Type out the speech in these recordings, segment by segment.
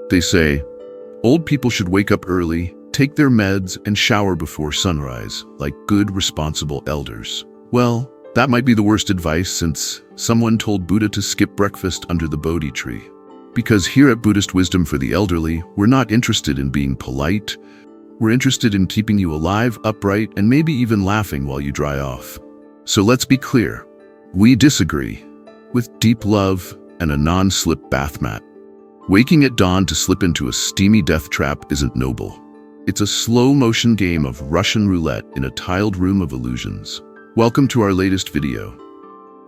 They say, old people should wake up early, take their meds, and shower before sunrise, like good, responsible elders. Well, that might be the worst advice since someone told Buddha to skip breakfast under the Bodhi tree. Because here at Buddhist Wisdom for the Elderly, we're not interested in being polite. We're interested in keeping you alive, upright, and maybe even laughing while you dry off. So let's be clear. We disagree. With deep love and a non-slip bath mat. Waking at dawn to slip into a steamy death trap isn't noble. It's a slow-motion game of Russian roulette in a tiled room of illusions. Welcome to our latest video.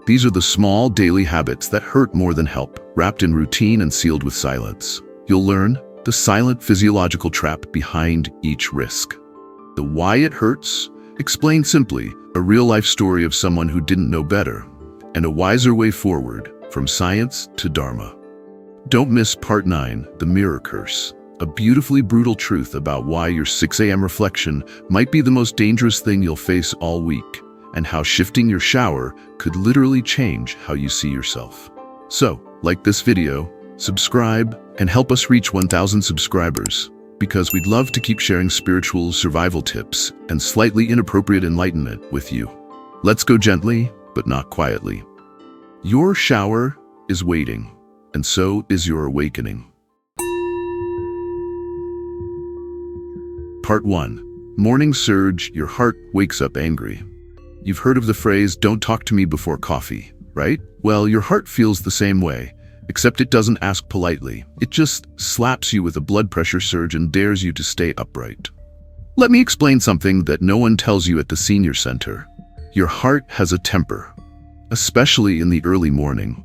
These are the small daily habits that hurt more than help, wrapped in routine and sealed with silence. You'll learn the silent physiological trap behind each risk. The why it hurts, explained simply, a real-life story of someone who didn't know better, and a wiser way forward, from science to Dharma. Don't miss Part 9, The Mirror Curse, a beautifully brutal truth about why your 6 a.m. reflection might be the most dangerous thing you'll face all week, and how shifting your shower could literally change how you see yourself. So, like this video, subscribe, and help us reach 1,000 subscribers, because we'd love to keep sharing spiritual survival tips and slightly inappropriate enlightenment with you. Let's go gently, but not quietly. Your shower is waiting, and so is your awakening. Part 1. Morning surge, your heart wakes up angry. You've heard of the phrase, "Don't talk to me before coffee," right? Well, your heart feels the same way, except it doesn't ask politely. It just slaps you with a blood pressure surge and dares you to stay upright. Let me explain something that no one tells you at the senior center. Your heart has a temper, especially in the early morning.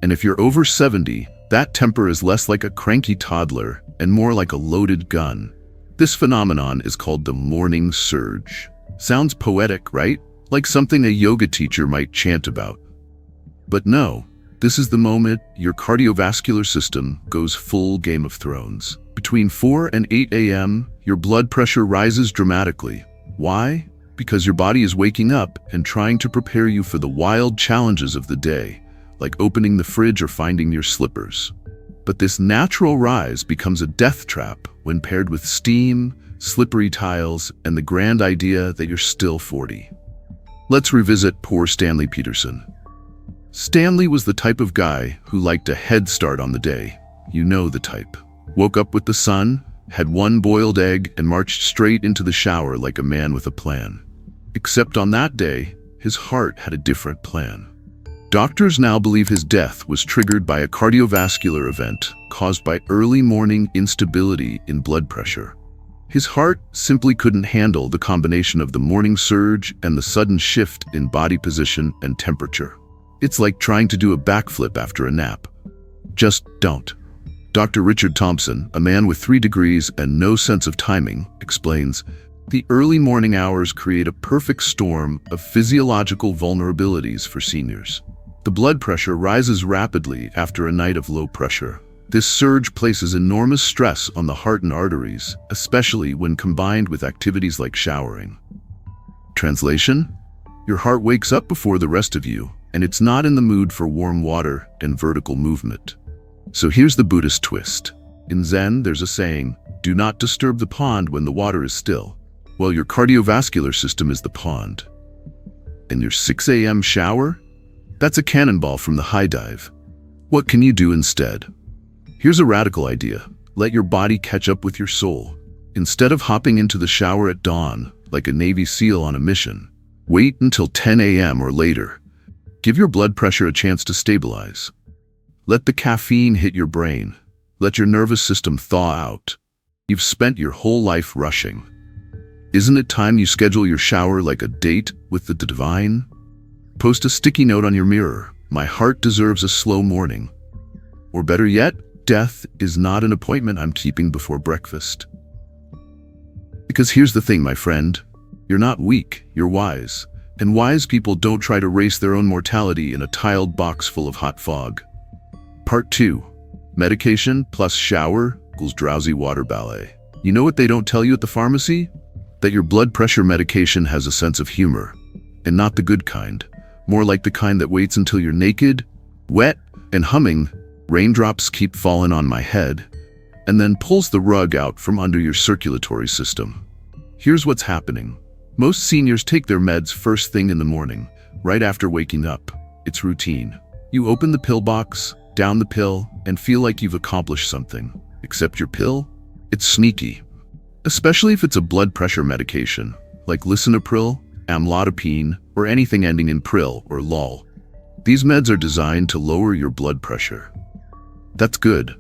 And if you're over 70, that temper is less like a cranky toddler and more like a loaded gun. This phenomenon is called the morning surge. Sounds poetic, right? Like something a yoga teacher might chant about. But no, this is the moment your cardiovascular system goes full Game of Thrones. Between 4 and 8 a.m., your blood pressure rises dramatically. Why? Because your body is waking up and trying to prepare you for the wild challenges of the day, like opening the fridge or finding your slippers. But this natural rise becomes a death trap when paired with steam, slippery tiles, and the grand idea that you're still 40. Let's revisit poor Stanley Peterson. Stanley was the type of guy who liked a head start on the day. You know the type. Woke up with the sun, had one boiled egg, and marched straight into the shower like a man with a plan. Except on that day, his heart had a different plan. Doctors now believe his death was triggered by a cardiovascular event caused by early morning instability in blood pressure. His heart simply couldn't handle the combination of the morning surge and the sudden shift in body position and temperature. It's like trying to do a backflip after a nap. Just don't. Dr. Richard Thompson, a man with 3 degrees and no sense of timing, explains, the early morning hours create a perfect storm of physiological vulnerabilities for seniors. The blood pressure rises rapidly after a night of low pressure. This surge places enormous stress on the heart and arteries, especially when combined with activities like showering. Translation? Your heart wakes up before the rest of you, and it's not in the mood for warm water and vertical movement. So here's the Buddhist twist. In Zen, there's a saying, do not disturb the pond when the water is still. Well, your cardiovascular system is the pond. And your 6 a.m. shower? That's a cannonball from the high dive. What can you do instead? Here's a radical idea. Let your body catch up with your soul. Instead of hopping into the shower at dawn, like a Navy SEAL on a mission, wait until 10 a.m. or later. Give your blood pressure a chance to stabilize. Let the caffeine hit your brain. Let your nervous system thaw out. You've spent your whole life rushing. Isn't it time you schedule your shower like a date with the divine? Post a sticky note on your mirror. My heart deserves a slow morning. Or better yet, death is not an appointment I'm keeping before breakfast. Because here's the thing, my friend. You're not weak, you're wise. And wise people don't try to race their own mortality in a tiled box full of hot fog. Part 2. Medication plus shower equals drowsy water ballet. You know what they don't tell you at the pharmacy? That your blood pressure medication has a sense of humor. And not the good kind. More like the kind that waits until you're naked, wet, and humming. Raindrops keep falling on my head. and then pulls the rug out from under your circulatory system. Here's what's happening. Most seniors take their meds first thing in the morning, right after waking up. It's routine. You open the pill box, down the pill, and feel like you've accomplished something. Except your pill? It's sneaky. Especially if it's a blood pressure medication, like lisinopril, amlodipine, or anything ending in pril or lol. These meds are designed to lower your blood pressure. That's good.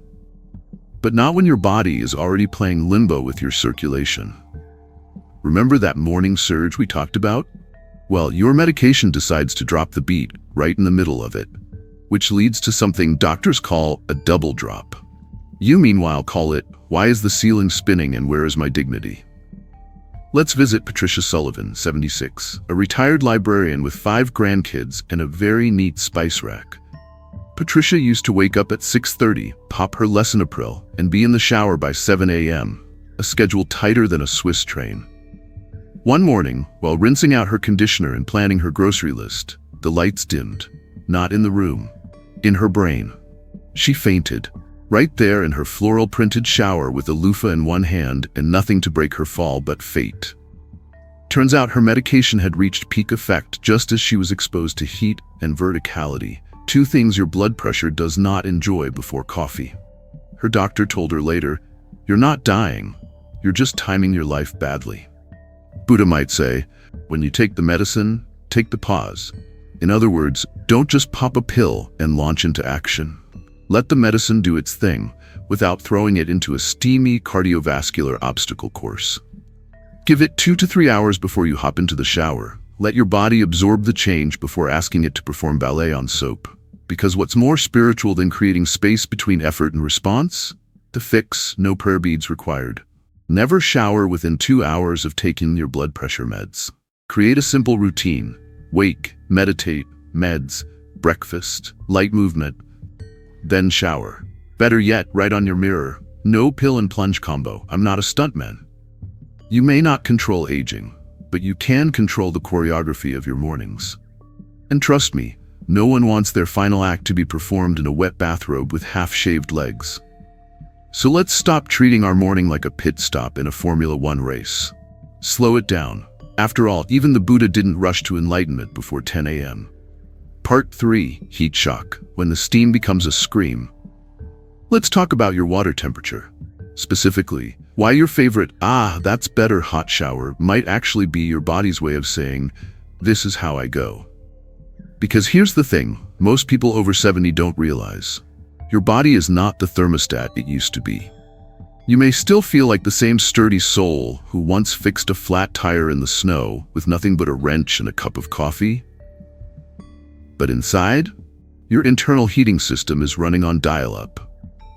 But not when your body is already playing limbo with your circulation. Remember that morning surge we talked about? Well, your medication decides to drop the beat right in the middle of it, which leads to something doctors call a double drop. You meanwhile call it, why is the ceiling spinning and where is my dignity? Let's visit Patricia Sullivan, 76, a retired librarian with 5 grandkids and a very neat spice rack. Patricia used to wake up at 6:30, pop her lisinopril, and be in the shower by 7 a.m., a schedule tighter than a Swiss train. One morning, while rinsing out her conditioner and planning her grocery list, the lights dimmed. Not in the room, in her brain. She fainted, right there in her floral-printed shower with a loofah in one hand and nothing to break her fall but fate. Turns out her medication had reached peak effect just as she was exposed to heat and verticality, 2 things your blood pressure does not enjoy before coffee. Her doctor told her later, "You're not dying, you're just timing your life badly." Buddha might say, when you take the medicine, take the pause. In other words, don't just pop a pill and launch into action. Let the medicine do its thing without throwing it into a steamy cardiovascular obstacle course. Give it 2 to 3 hours before you hop into the shower. Let your body absorb the change before asking it to perform ballet on soap. Because what's more spiritual than creating space between effort and response? The fix, no prayer beads required. Never shower within 2 hours of taking your blood pressure meds. Create a simple routine. Wake, meditate, meds, breakfast, light movement, then shower. Better yet, write on your mirror, no pill and plunge combo. I'm not a stuntman. You may not control aging, but you can control the choreography of your mornings. And trust me, no one wants their final act to be performed in a wet bathrobe with half-shaved legs. So let's stop treating our morning like a pit stop in a Formula One race. Slow it down. After all, even the Buddha didn't rush to enlightenment before 10 a.m. Part 3, Heat Shock, when the steam becomes a scream. Let's talk about your water temperature. Specifically, why your favorite, that's better hot shower might actually be your body's way of saying, this is how I go. Because here's the thing, most people over 70 don't realize. Your body is not the thermostat it used to be. You may still feel like the same sturdy soul who once fixed a flat tire in the snow with nothing but a wrench and a cup of coffee. But inside, your internal heating system is running on dial-up.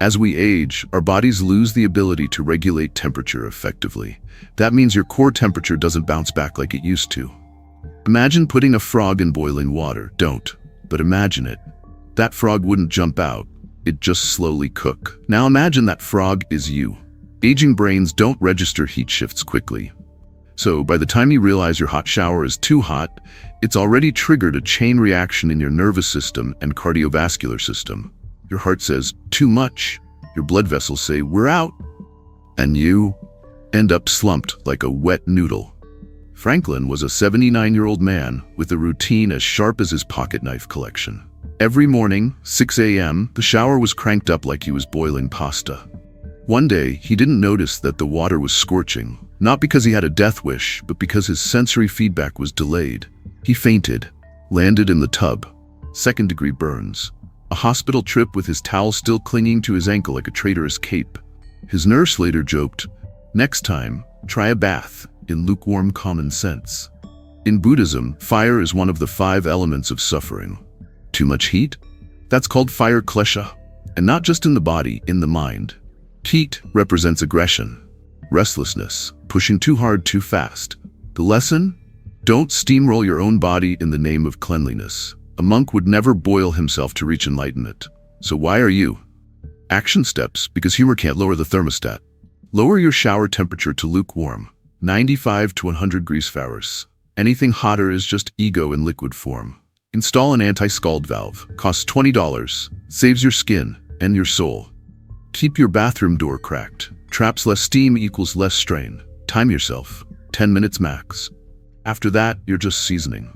As we age, our bodies lose the ability to regulate temperature effectively. That means your core temperature doesn't bounce back like it used to. Imagine putting a frog in boiling water. Don't, but imagine it. That frog wouldn't jump out. It'd just slowly cook. Now imagine that frog is you. Aging brains don't register heat shifts quickly. So by the time you realize your hot shower is too hot, it's already triggered a chain reaction in your nervous system and cardiovascular system. Your heart says, too much. Your blood vessels say, we're out. And you end up slumped like a wet noodle. Franklin was a 79-year-old man with a routine as sharp as his pocket knife collection. Every morning, 6 a.m., the shower was cranked up like he was boiling pasta. One day, he didn't notice that the water was scorching, not because he had a death wish, but because his sensory feedback was delayed. He fainted, landed in the tub, second-degree burns, a hospital trip with his towel still clinging to his ankle like a traitorous cape. His nurse later joked, next time, try a bath in lukewarm common sense. In Buddhism, fire is one of the 5 elements of suffering. Too much heat? That's called fire klesha, and not just in the body, in the mind. Heat represents aggression, restlessness, pushing too hard too fast. The lesson? Don't steamroll your own body in the name of cleanliness. A monk would never boil himself to reach enlightenment. So why are you? Action steps, because humor can't lower the thermostat. Lower your shower temperature to lukewarm, 95 to 100 degrees Fahrenheit. Anything hotter is just ego in liquid form. Install an anti-scald valve, costs $20, saves your skin and your soul. Keep your bathroom door cracked. Traps less steam equals less strain. Time yourself. 10 minutes max. After that, you're just seasoning.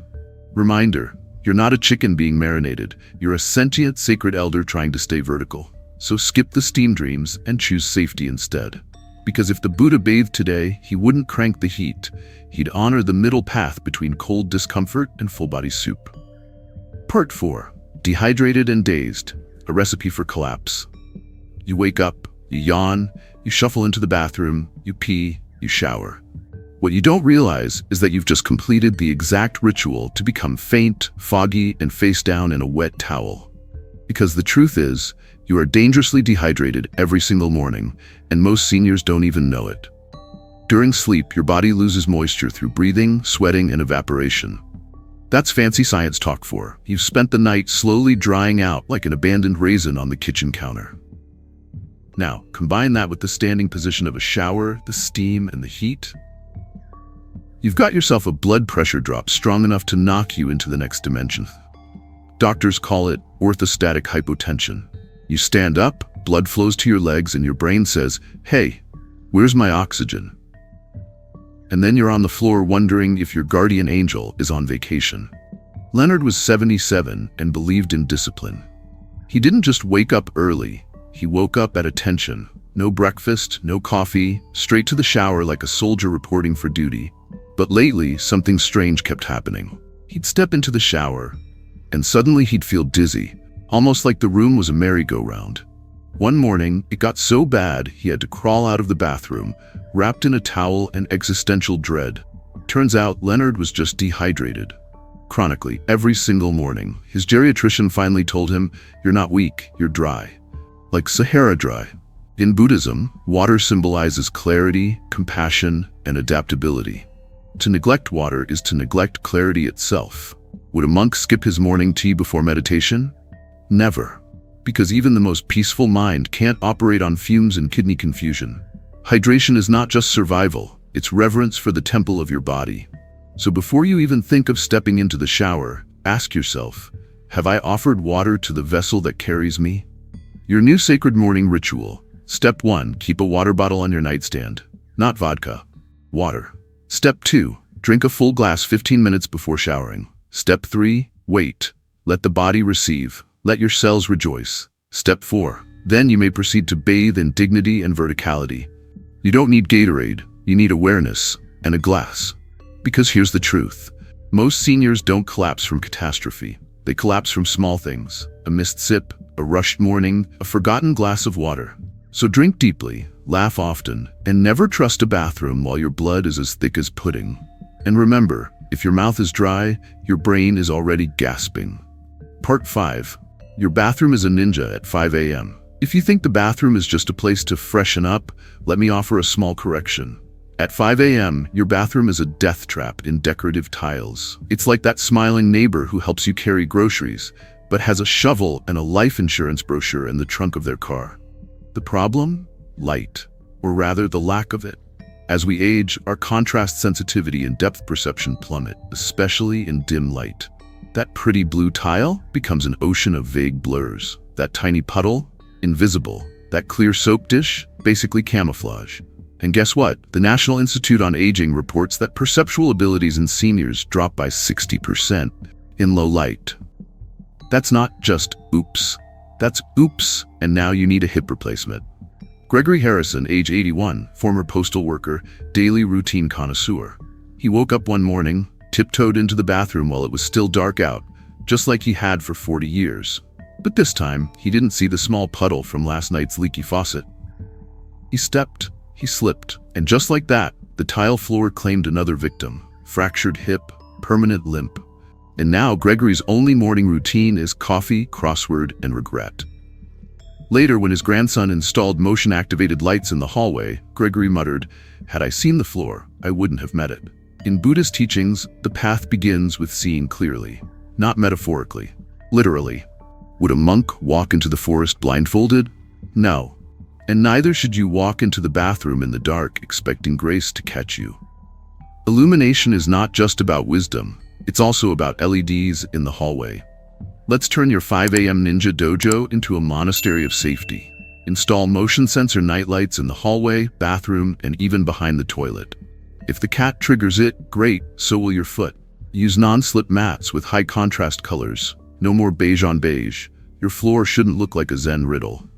Reminder, you're not a chicken being marinated. You're a sentient, sacred elder trying to stay vertical. So skip the steam dreams and choose safety instead. Because if the Buddha bathed today, he wouldn't crank the heat. He'd honor the middle path between cold discomfort and full-body soup. Part 4. Dehydrated and dazed. A recipe for collapse. You wake up, you yawn, you shuffle into the bathroom, you pee, you shower. What you don't realize is that you've just completed the exact ritual to become faint, foggy, and face down in a wet towel. Because the truth is, you are dangerously dehydrated every single morning, and most seniors don't even know it. During sleep, your body loses moisture through breathing, sweating, and evaporation. That's fancy science talk for. You've spent the night slowly drying out like an abandoned raisin on the kitchen counter. Now, combine that with the standing position of a shower, the steam, and the heat. You've got yourself a blood pressure drop strong enough to knock you into the next dimension. Doctors call it orthostatic hypotension. You stand up, blood flows to your legs, and your brain says, "Hey, where's my oxygen?" And then you're on the floor wondering if your guardian angel is on vacation. Leonard was 77 and believed in discipline. He didn't just wake up early, he woke up at attention. No breakfast, no coffee, straight to the shower like a soldier reporting for duty. But lately, something strange kept happening. He'd step into the shower, and suddenly he'd feel dizzy, almost like the room was a merry-go-round. One morning, it got so bad he had to crawl out of the bathroom, wrapped in a towel and existential dread. Turns out Leonard was just dehydrated. Chronically, every single morning, his geriatrician finally told him, "You're not weak, you're dry." Like Sahara dry. In Buddhism, water symbolizes clarity, compassion, and adaptability. To neglect water is to neglect clarity itself. Would a monk skip his morning tea before meditation? Never. Because even the most peaceful mind can't operate on fumes and kidney confusion. Hydration is not just survival, it's reverence for the temple of your body. So before you even think of stepping into the shower, ask yourself, have I offered water to the vessel that carries me? Your new sacred morning ritual. Step 1, keep a water bottle on your nightstand. Not vodka. Water. Step 2, drink a full glass 15 minutes before showering. Step 3, wait. Let the body receive. Let your cells rejoice. Step 4, then you may proceed to bathe in dignity and verticality. You don't need Gatorade, you need awareness and a glass. Because here's the truth. Most seniors don't collapse from catastrophe. They collapse from small things. A missed sip, a rushed morning, a forgotten glass of water. So drink deeply, laugh often, and never trust a bathroom while your blood is as thick as pudding. And remember, if your mouth is dry, your brain is already gasping. Part 5. Your bathroom is a ninja at 5 a.m. If you think the bathroom is just a place to freshen up, let me offer a small correction. At 5 a.m., your bathroom is a death trap in decorative tiles. It's like that smiling neighbor who helps you carry groceries, but has a shovel and a life insurance brochure in the trunk of their car. The problem? Light, or rather the lack of it. As we age, our contrast sensitivity and depth perception plummet, especially in dim light. That pretty blue tile becomes an ocean of vague blurs. That tiny puddle? Invisible. That clear soap dish? Basically camouflage. And guess what? The National Institute on Aging reports that perceptual abilities in seniors drop by 60% in low light. That's not just oops. That's oops, and now you need a hip replacement. Gregory Harrison, age 81, former postal worker, daily routine connoisseur. He woke up one morning, tiptoed into the bathroom while it was still dark out, just like he had for 40 years. But this time, he didn't see the small puddle from last night's leaky faucet. He stepped, he slipped, and just like that, the tile floor claimed another victim. Fractured hip, permanent limp. And now Gregory's only morning routine is coffee, crossword, and regret. Later, when his grandson installed motion-activated lights in the hallway, Gregory muttered, "Had I seen the floor, I wouldn't have met it." In Buddhist teachings, the path begins with seeing clearly, not metaphorically, literally. Would a monk walk into the forest blindfolded? No. And neither should you walk into the bathroom in the dark expecting grace to catch you. Illumination is not just about wisdom, it's also about LEDs in the hallway. Let's turn your 5 a.m. ninja dojo into a monastery of safety. Install motion sensor nightlights in the hallway, bathroom, and even behind the toilet. If the cat triggers it, great, so will your foot. Use non-slip mats with high contrast colors. No more beige on beige. Your floor shouldn't look like a Zen riddle.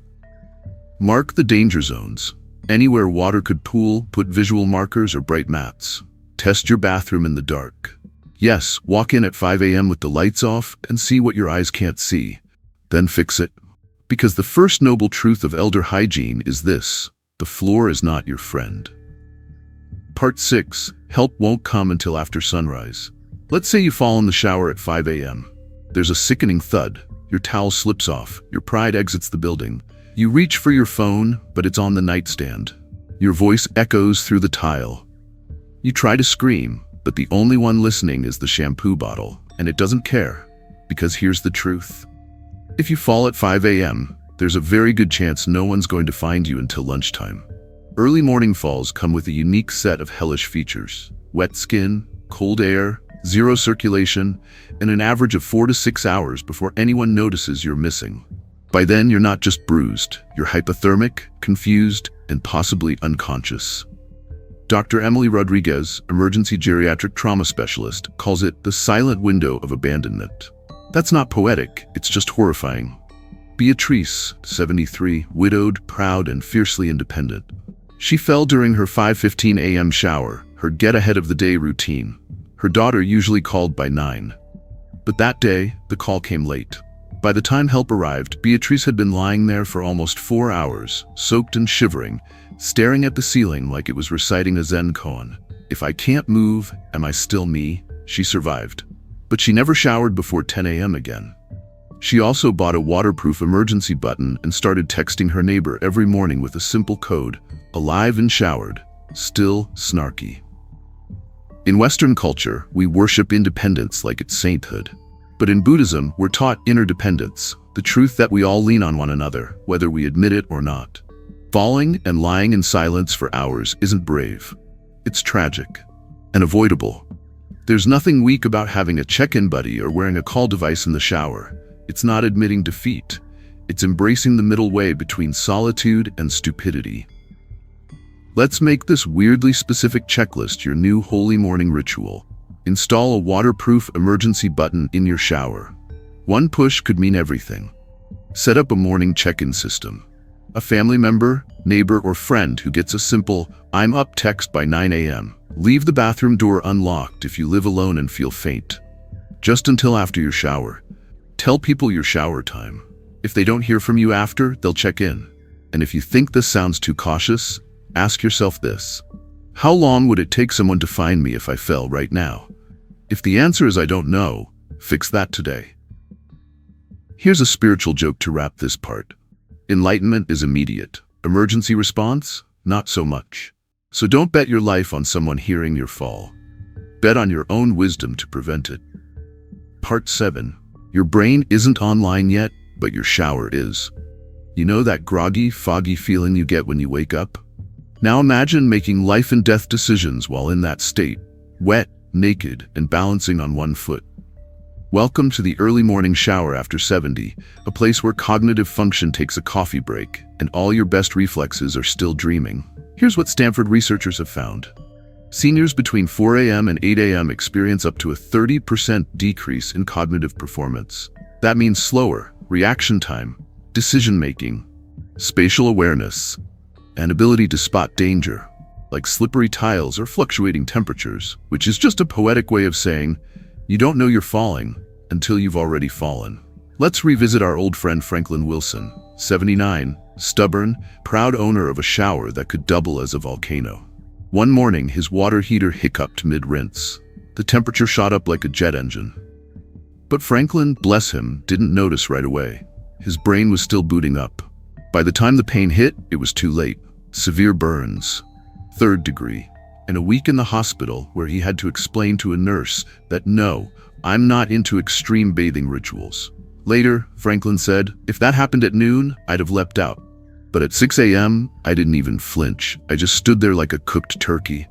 Mark the danger zones. Anywhere water could pool, put visual markers or bright mats. Test your bathroom in the dark. Yes, walk in at 5 a.m. with the lights off and see what your eyes can't see. Then fix it. Because the first noble truth of elder hygiene is this: the floor is not your friend. Part 6. Help won't come until after sunrise. Let's say you fall in the shower at 5 a.m. There's a sickening thud. Your towel slips off. Your pride exits the building. You reach for your phone, but it's on the nightstand. Your voice echoes through the tile. You try to scream, but the only one listening is the shampoo bottle, and it doesn't care. Because here's the truth. If you fall at 5 a.m., there's a very good chance no one's going to find you until lunchtime. Early morning falls come with a unique set of hellish features: wet skin, cold air, zero circulation, and an average of 4 to 6 hours before anyone notices you're missing. By then, you're not just bruised, you're hypothermic, confused, and possibly unconscious. Dr. Emily Rodriguez, emergency geriatric trauma specialist, calls it the silent window of abandonment. That's not poetic, it's just horrifying. Beatrice, 73, widowed, proud, and fiercely independent. She fell during her 5:15 a.m. shower, her get-ahead-of-the-day routine. Her daughter usually called by 9. But that day, the call came late. By the time help arrived, Beatrice had been lying there for almost 4 hours, soaked and shivering, staring at the ceiling like it was reciting a Zen koan. If I can't move, am I still me? She survived. But she never showered before 10 a.m. again. She also bought a waterproof emergency button and started texting her neighbor every morning with a simple code: alive and showered, still snarky. In Western culture, we worship independence like it's sainthood. But in Buddhism, we're taught interdependence, the truth that we all lean on one another, whether we admit it or not. Falling and lying in silence for hours isn't brave. It's tragic and avoidable. There's nothing weak about having a check-in buddy or wearing a call device in the shower. It's not admitting defeat. It's embracing the middle way between solitude and stupidity. Let's make this weirdly specific checklist your new holy morning ritual. Install a waterproof emergency button in your shower. One push could mean everything. Set up a morning check-in system. A family member, neighbor, or friend who gets a simple "I'm up" text by 9 a.m. Leave the bathroom door unlocked if you live alone and feel faint. Just until after your shower. Tell people your shower time. If they don't hear from you after, they'll check in. And if you think this sounds too cautious, ask yourself this: how long would it take someone to find me if I fell right now? If the answer is I don't know, fix that today. Here's a spiritual joke to wrap this part. Enlightenment is immediate. Emergency response? Not so much. So don't bet your life on someone hearing your fall. Bet on your own wisdom to prevent it. Part 7. Your brain isn't online yet, but your shower is. You know that groggy, foggy feeling you get when you wake up? Now imagine making life and death decisions while in that state, wet, naked, and balancing on one foot. Welcome to the early morning shower after 70, a place where cognitive function takes a coffee break, and all your best reflexes are still dreaming. Here's what Stanford researchers have found. Seniors between 4 a.m. and 8 a.m. experience up to a 30% decrease in cognitive performance. That means slower reaction time, decision-making, spatial awareness, and ability to spot danger, like slippery tiles or fluctuating temperatures, which is just a poetic way of saying you don't know you're falling until you've already fallen. Let's revisit our old friend Franklin Wilson, 79, stubborn, proud owner of a shower that could double as a volcano. One morning, his water heater hiccuped mid-rinse. The temperature shot up like a jet engine. But Franklin, bless him, didn't notice right away. His brain was still booting up. By the time the pain hit, it was too late. Severe burns, 3rd degree, and a week in the hospital where he had to explain to a nurse that no, I'm not into extreme bathing rituals. Later, Franklin said, if that happened at noon, I'd have leapt out. But at 6 a.m., I didn't even flinch. I just stood there like a cooked turkey.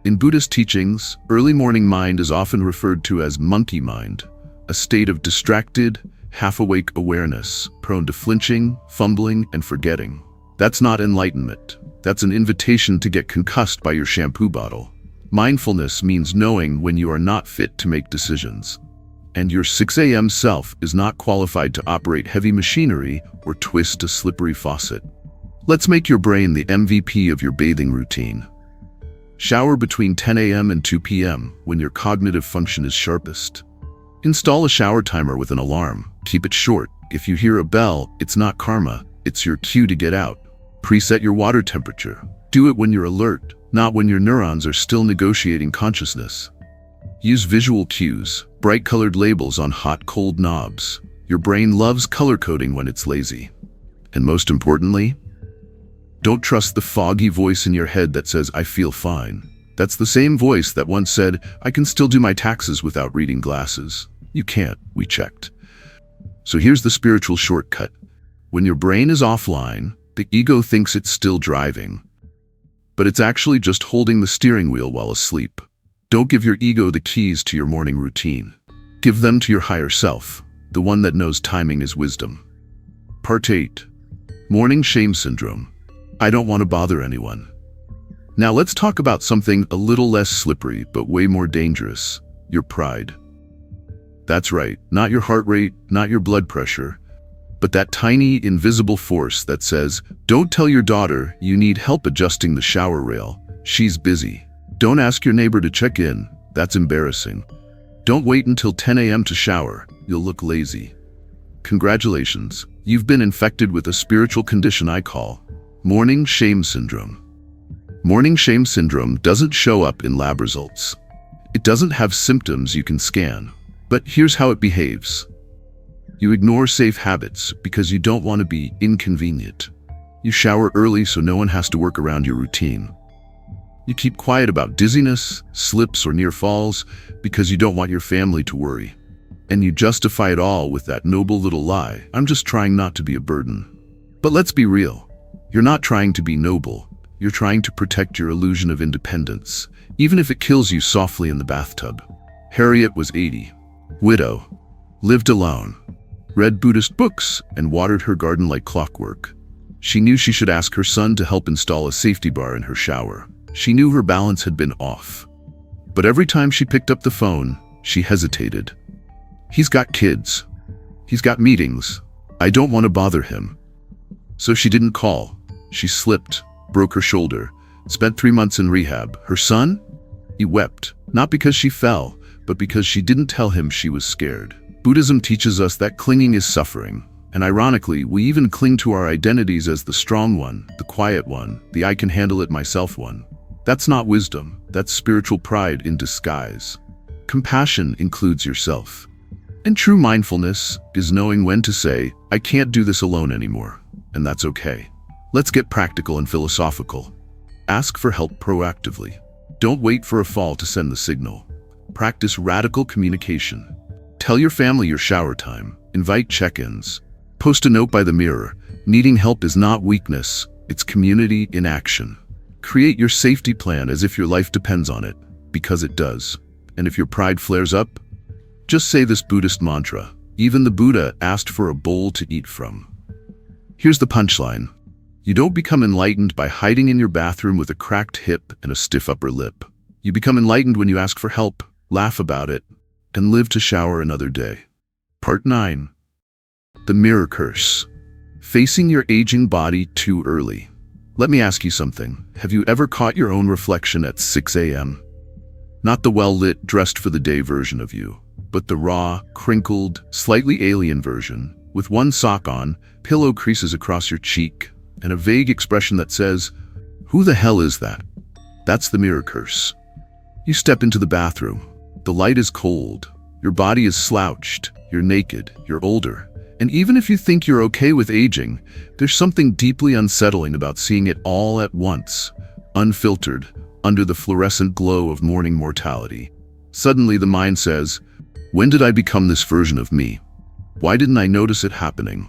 In Buddhist teachings, early morning mind is often referred to as monkey mind, a state of distracted, half-awake awareness, prone to flinching, fumbling, and forgetting. That's not enlightenment. That's an invitation to get concussed by your shampoo bottle. Mindfulness means knowing when you are not fit to make decisions. And your 6 a.m. self is not qualified to operate heavy machinery or twist a slippery faucet. Let's make your brain the MVP of your bathing routine. Shower between 10 a.m. and 2 p.m. when your cognitive function is sharpest. Install a shower timer with an alarm. Keep it short. If you hear a bell, it's not karma, it's your cue to get out. Preset your water temperature. Do it when you're alert, not when your neurons are still negotiating consciousness. Use visual cues, bright-colored labels on hot-cold knobs. Your brain loves color coding when it's lazy. And most importantly, don't trust the foggy voice in your head that says, "I feel fine." That's the same voice that once said, "I can still do my taxes without reading glasses." You can't, we checked. So here's the spiritual shortcut. When your brain is offline, the ego thinks it's still driving, but it's actually just holding the steering wheel while asleep. Don't give your ego the keys to your morning routine. Give them to your higher self, the one that knows timing is wisdom. Part 8. Morning Shame Syndrome. I don't want to bother anyone. Now let's talk about something a little less slippery but way more dangerous: your pride. That's right, not your heart rate, not your blood pressure, but that tiny, invisible force that says, "Don't tell your daughter you need help adjusting the shower rail. She's busy." Don't ask your neighbor to check in. That's embarrassing. Don't wait until 10 a.m. to shower. You'll look lazy. Congratulations, you've been infected with a spiritual condition I call morning shame syndrome. Morning shame syndrome doesn't show up in lab results. It doesn't have symptoms you can scan. But here's how it behaves. You ignore safe habits because you don't want to be inconvenient. You shower early so no one has to work around your routine. You keep quiet about dizziness, slips, or near falls because you don't want your family to worry. And you justify it all with that noble little lie, "I'm just trying not to be a burden." But let's be real. You're not trying to be noble. You're trying to protect your illusion of independence, even if it kills you softly in the bathtub. Harriet was 80, widow, lived alone, read Buddhist books, and watered her garden like clockwork. She knew she should ask her son to help install a safety bar in her shower. She knew her balance had been off. But every time she picked up the phone, she hesitated. He's got kids. He's got meetings. I don't want to bother him. So she didn't call. She slipped, broke her shoulder, spent 3 months in rehab. Her son? He wept, not because she fell, but because she didn't tell him she was scared. Buddhism teaches us that clinging is suffering. And ironically, we even cling to our identities as the strong one, the quiet one, the I can handle it myself one. That's not wisdom. That's spiritual pride in disguise. Compassion includes yourself. And true mindfulness is knowing when to say, "I can't do this alone anymore," and that's okay. Let's get practical and philosophical. Ask for help proactively. Don't wait for a fall to send the signal. Practice radical communication. Tell your family your shower time. Invite check-ins. Post a note by the mirror. Needing help is not weakness, it's community in action. Create your safety plan as if your life depends on it, because it does. And if your pride flares up, just say this Buddhist mantra. Even the Buddha asked for a bowl to eat from. Here's the punchline. You don't become enlightened by hiding in your bathroom with a cracked hip and a stiff upper lip. You become enlightened when you ask for help, laugh about it, and live to shower another day. Part 9. The Mirror Curse. Facing your aging body too early. Let me ask you something. Have you ever caught your own reflection at 6 a.m.? Not the well-lit, dressed-for-the-day version of you, but the raw, crinkled, slightly alien version, with one sock on, pillow creases across your cheek, and a vague expression that says, "Who the hell is that?" That's the mirror curse. You step into the bathroom. The light is cold. Your body is slouched. You're naked. You're older. And even if you think you're okay with aging, there's something deeply unsettling about seeing it all at once, unfiltered, under the fluorescent glow of morning mortality. Suddenly the mind says, "When did I become this version of me? Why didn't I notice it happening?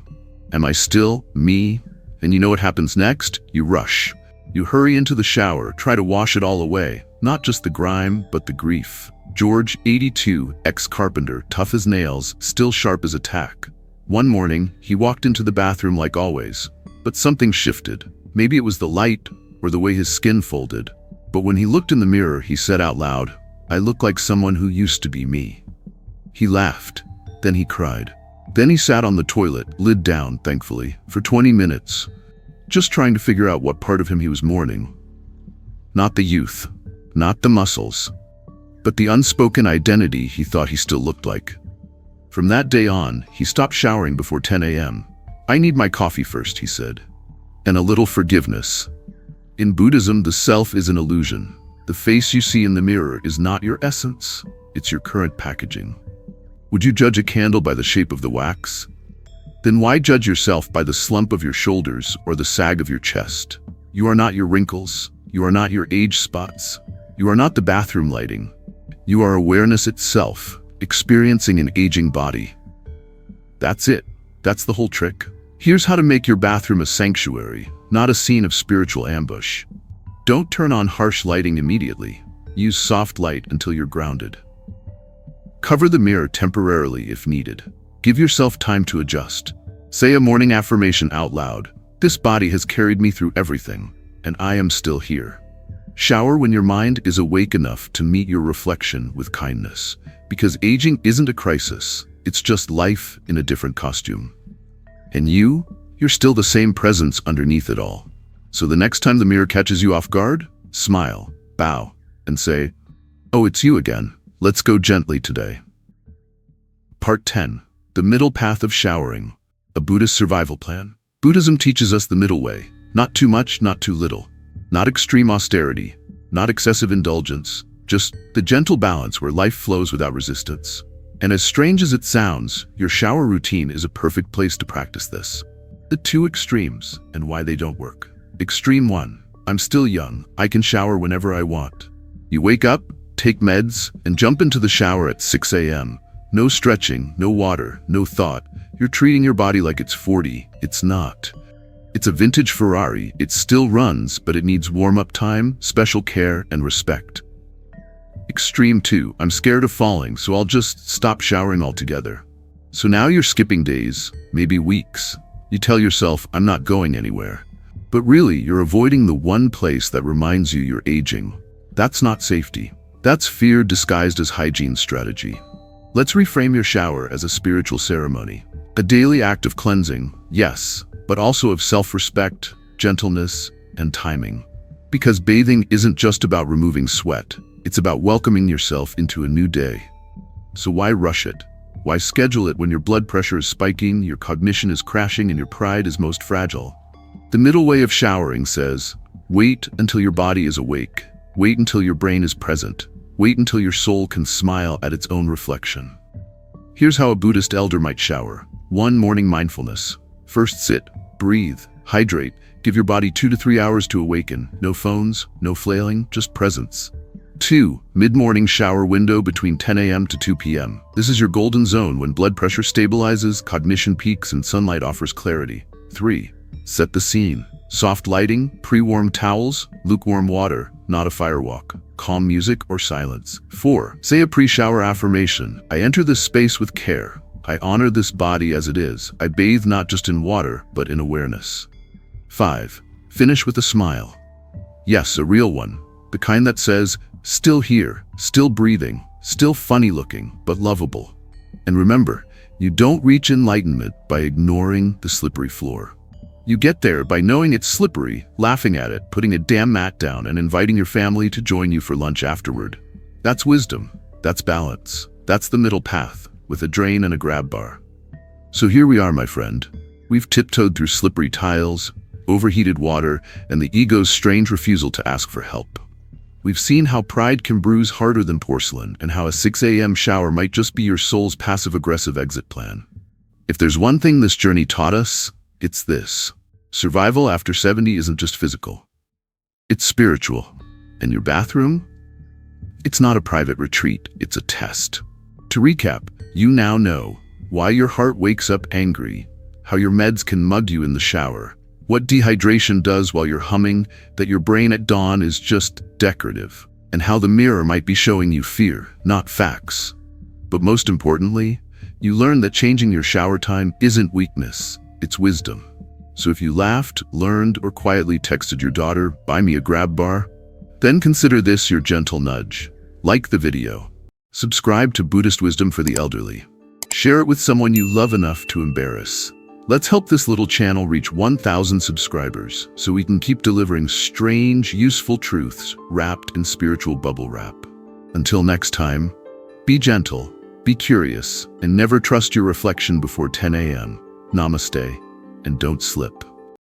Am I still me?" And you know what happens next? You rush. You hurry into the shower, try to wash it all away. Not just the grime, but the grief. George, 82, ex-carpenter, tough as nails, still sharp as a tack. One morning, he walked into the bathroom like always, but something shifted. Maybe it was the light or the way his skin folded. But when he looked in the mirror, he said out loud, "I look like someone who used to be me." He laughed. Then he cried. Then he sat on the toilet, lid down, thankfully, for 20 minutes, just trying to figure out what part of him he was mourning. Not the youth, not the muscles, but the unspoken identity he thought he still looked like. From that day on, he stopped showering before 10 a.m. "I need my coffee first," he said. And a little forgiveness. In Buddhism, the self is an illusion. The face you see in the mirror is not your essence, it's your current packaging. Would you judge a candle by the shape of the wax? Then why judge yourself by the slump of your shoulders or the sag of your chest? You are not your wrinkles. You are not your age spots. You are not the bathroom lighting. You are awareness itself, experiencing an aging body. That's it. That's the whole trick. Here's how to make your bathroom a sanctuary, not a scene of spiritual ambush. Don't turn on harsh lighting immediately. Use soft light until you're grounded. Cover the mirror temporarily if needed. Give yourself time to adjust. Say a morning affirmation out loud. "This body has carried me through everything, and I am still here." Shower when your mind is awake enough to meet your reflection with kindness, because aging isn't a crisis, it's just life in a different costume. And you're still the same presence underneath it all. So the next time the mirror catches you off guard, smile, bow, and say, "Oh, it's you again. Let's go gently today." Part 10. The Middle Path of Showering. A Buddhist Survival Plan. Buddhism teaches us the middle way. Not too much, not too little. Not extreme austerity, not excessive indulgence, just the gentle balance where life flows without resistance. And as strange as it sounds, your shower routine is a perfect place to practice this. The two extremes and why they don't work. Extreme 1. I'm still young. I can shower whenever I want. You wake up, take meds, and jump into the shower at 6 a.m. No stretching, no water, no thought. You're treating your body like it's 40. It's not. It's a vintage Ferrari. It still runs, but it needs warm-up time, special care, and respect. Extreme 2. I'm scared of falling, so I'll just stop showering altogether. So now you're skipping days, maybe weeks. You tell yourself, "I'm not going anywhere." But really, you're avoiding the one place that reminds you you're aging. That's not safety. That's fear disguised as hygiene strategy. Let's reframe your shower as a spiritual ceremony. A daily act of cleansing, yes, but also of self-respect, gentleness, and timing. Because bathing isn't just about removing sweat, it's about welcoming yourself into a new day. So why rush it? Why schedule it when your blood pressure is spiking, your cognition is crashing, and your pride is most fragile? The middle way of showering says, wait until your body is awake. Wait until your brain is present. Wait until your soul can smile at its own reflection. Here's how a Buddhist elder might shower. 1. Morning mindfulness. First, sit, breathe, hydrate. Give your body 2 to 3 hours to awaken. No phones, no flailing, just presence. 2. Mid-morning shower window between 10 a.m. to 2 p.m. This is your golden zone when blood pressure stabilizes, cognition peaks, and sunlight offers clarity. 3. Set the scene. Soft lighting, pre-warmed towels, lukewarm water, not a firewalk. Calm music or silence. 4. Say a pre-shower affirmation. I enter this space with care. I honor this body as it is. I bathe not just in water, but in awareness. 5. Finish with a smile. Yes, a real one. The kind that says, still here, still breathing, still funny looking, but lovable. And remember, you don't reach enlightenment by ignoring the slippery floor. You get there by knowing it's slippery, laughing at it, putting a damn mat down, and inviting your family to join you for lunch afterward. That's wisdom. That's balance. That's the middle path, with a drain and a grab bar. So here we are, my friend. We've tiptoed through slippery tiles, overheated water, and the ego's strange refusal to ask for help. We've seen how pride can bruise harder than porcelain, and how a 6 a.m. shower might just be your soul's passive-aggressive exit plan. If there's one thing this journey taught us, it's this. Survival after 70 isn't just physical. It's spiritual. And your bathroom? It's not a private retreat, it's a test. To recap, you now know why your heart wakes up angry, how your meds can mug you in the shower, what dehydration does while you're humming, that your brain at dawn is just decorative, and how the mirror might be showing you fear, not facts. But most importantly, you learn that changing your shower time isn't weakness, it's wisdom. So if you laughed, learned, or quietly texted your daughter, "Buy me a grab bar," then consider this your gentle nudge. Like the video. Subscribe to Buddhist Wisdom for the Elderly. Share it with someone you love enough to embarrass. Let's help this little channel reach 1,000 subscribers so we can keep delivering strange, useful truths wrapped in spiritual bubble wrap. Until next time, be gentle, be curious, and never trust your reflection before 10 a.m. Namaste, and don't slip.